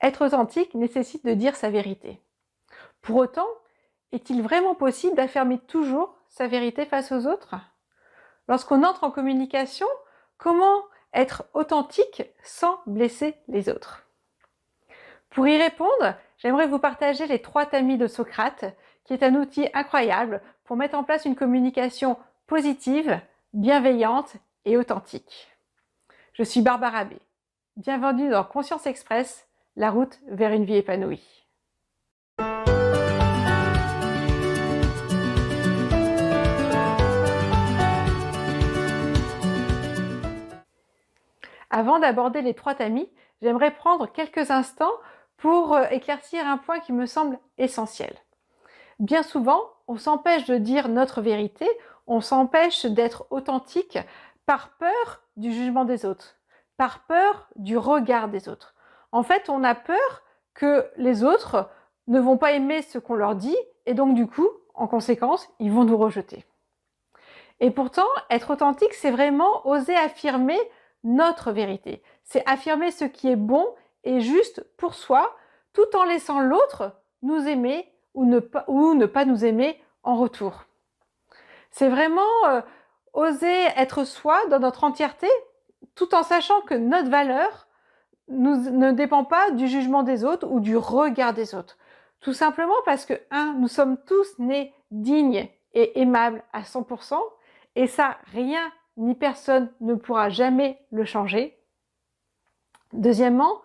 Être authentique nécessite de dire sa vérité. Pour autant, est-il vraiment possible d'affirmer toujours sa vérité face aux autres? Lorsqu'on entre en communication, comment être authentique sans blesser les autres? Pour y répondre, j'aimerais vous partager les 3 tamis de Socrate, qui est un outil incroyable pour mettre en place une communication positive, bienveillante et authentique. Je suis Barbara B. Bienvenue dans Conscience Express, la route vers une vie épanouie. Avant d'aborder les 3 tamis, j'aimerais prendre quelques instants pour éclaircir un point qui me semble essentiel. Bien souvent, on s'empêche de dire notre vérité, on s'empêche d'être authentique par peur du jugement des autres, par peur du regard des autres. En fait, on a peur que les autres ne vont pas aimer ce qu'on leur dit et donc du coup, en conséquence, ils vont nous rejeter. Et pourtant, être authentique, c'est vraiment oser affirmer notre vérité. C'est affirmer ce qui est bon et juste pour soi, tout en laissant l'autre nous aimer ou ne pas nous aimer en retour. C'est vraiment oser être soi dans notre entièreté, tout en sachant que notre valeur ne dépend pas du jugement des autres ou du regard des autres. Tout simplement parce que, nous sommes tous nés dignes et aimables à 100%, et ça, rien ni personne ne pourra jamais le changer. Deuxièmement,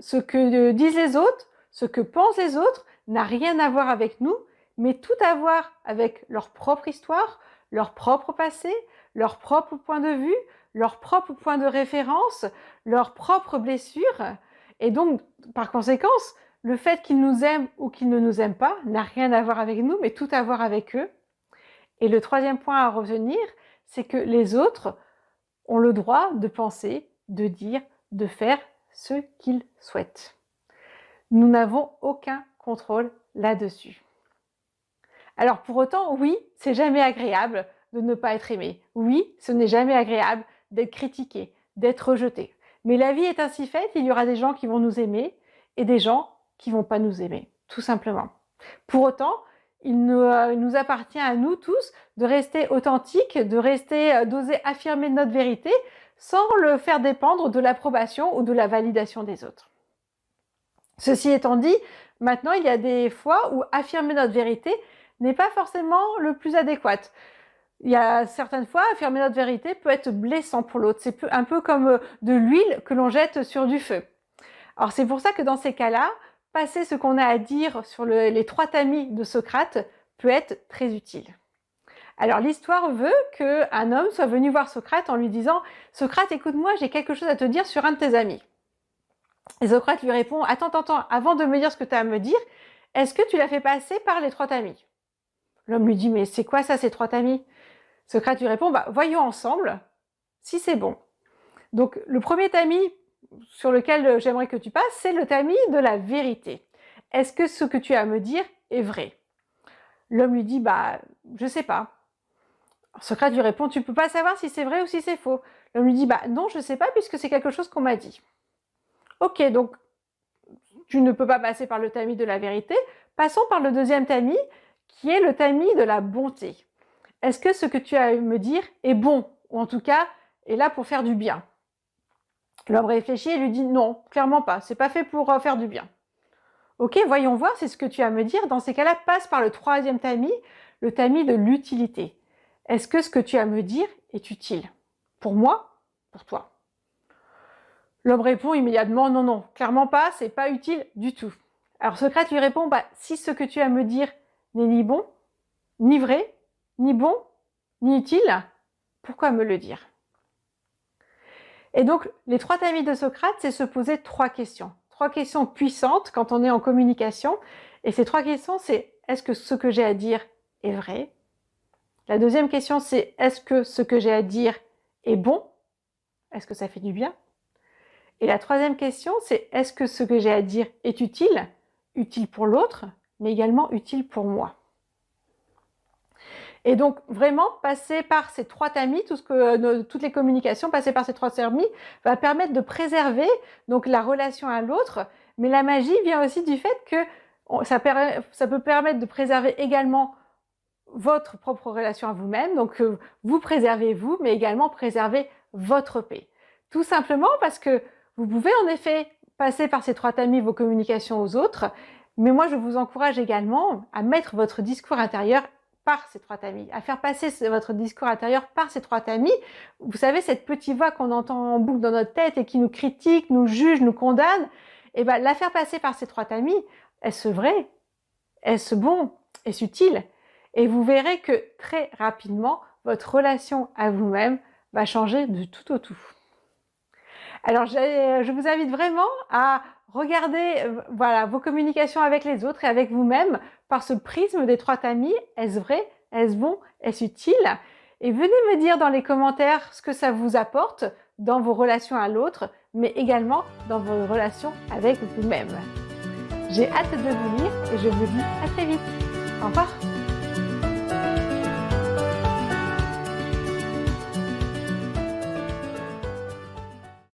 ce que disent les autres, ce que pensent les autres, n'a rien à voir avec nous, mais tout à voir avec leur propre histoire, leur propre passé, leur propre point de vue, leur propre point de référence, leurs propres blessures. Et donc, par conséquence, le fait qu'ils nous aiment ou qu'ils ne nous aiment pas n'a rien à voir avec nous, mais tout à voir avec eux. Et le troisième point à retenir, c'est que les autres ont le droit de penser, de dire, de faire ce qu'ils souhaitent. Nous n'avons aucun contrôle là-dessus. Alors pour autant, oui, c'est jamais agréable de ne pas être aimé. Oui, ce n'est jamais agréable d'être critiqué, d'être rejeté. Mais la vie est ainsi faite, il y aura des gens qui vont nous aimer et des gens qui ne vont pas nous aimer, tout simplement. Pour autant, il nous appartient à nous tous de rester authentiques, d'oser affirmer notre vérité sans le faire dépendre de l'approbation ou de la validation des autres. Ceci étant dit, maintenant il y a des fois où affirmer notre vérité n'est pas forcément le plus adéquat. Il y a certaines fois, affirmer notre vérité peut être blessant pour l'autre. C'est un peu comme de l'huile que l'on jette sur du feu. Alors c'est pour ça que dans ces cas-là, passer ce qu'on a à dire sur les 3 tamis de Socrate peut être très utile. Alors l'histoire veut qu'un homme soit venu voir Socrate en lui disant « Socrate, écoute-moi, j'ai quelque chose à te dire sur un de tes amis. » Et Socrate lui répond « Attends, avant de me dire ce que tu as à me dire, est-ce que tu l'as fait passer par les 3 tamis ?» L'homme lui dit « Mais c'est quoi ça, ces 3 tamis ?» Socrate lui répond « Voyons ensemble si c'est bon. » Donc le premier tamis sur lequel j'aimerais que tu passes, c'est le tamis de la vérité. Est-ce que ce que tu as à me dire est vrai? L'homme lui dit « Je sais pas. » Socrate lui répond « Tu peux pas savoir si c'est vrai ou si c'est faux. » L'homme lui dit « Non, je sais pas puisque c'est quelque chose qu'on m'a dit. » Ok, donc tu ne peux pas passer par le tamis de la vérité. Passons par le deuxième tamis, qui est le tamis de la bonté. Est-ce que ce que tu as à me dire est bon, ou en tout cas est là pour faire du bien? L'homme réfléchit et lui dit non, clairement pas, c'est pas fait pour faire du bien. Ok, voyons voir, c'est ce que tu as à me dire. Dans ces cas-là, passe par le troisième tamis, le tamis de l'utilité. Est-ce que ce que tu as à me dire est utile? Pour moi? Pour toi? L'homme répond immédiatement non, non, clairement pas, c'est pas utile du tout. Alors Socrate lui répond si ce que tu as à me dire n'est ni bon, ni vrai, ni bon, ni utile, pourquoi me le dire? Et donc, les 3 tamis de Socrate, c'est se poser 3 questions. 3 questions puissantes quand on est en communication. Et ces 3 questions, c'est est-ce que ce que j'ai à dire est vrai? La deuxième question, c'est est-ce que ce que j'ai à dire est bon? Est-ce que ça fait du bien? Et la troisième question, c'est est-ce que ce que j'ai à dire est utile? Utile pour l'autre, mais également utile pour moi. Et donc, vraiment, passer par ces 3 tamis, toutes les communications, passer par ces 3 tamis, va permettre de préserver donc la relation à l'autre. Mais la magie vient aussi du fait que ça peut permettre de préserver également votre propre relation à vous-même. Donc, vous préservez vous, mais également préserver votre paix. Tout simplement parce que vous pouvez en effet passer par ces 3 tamis vos communications aux autres, mais moi, je vous encourage également à mettre votre discours intérieur par ces 3 tamis, à faire passer votre discours intérieur par ces 3 tamis. Vous savez, cette petite voix qu'on entend en boucle dans notre tête et qui nous critique, nous juge, nous condamne, et ben, la faire passer par ces 3 tamis, est-ce vrai? Est-ce bon? Est-ce utile? Et vous verrez que très rapidement, votre relation à vous-même va changer de tout au tout. Alors, je vous invite vraiment à regarder voilà, vos communications avec les autres et avec vous-même par ce prisme des 3 tamis. Est-ce vrai? Est-ce bon? Est-ce utile? Et venez me dire dans les commentaires ce que ça vous apporte dans vos relations à l'autre, mais également dans vos relations avec vous-même. J'ai hâte de vous lire et je vous dis à très vite. Au revoir.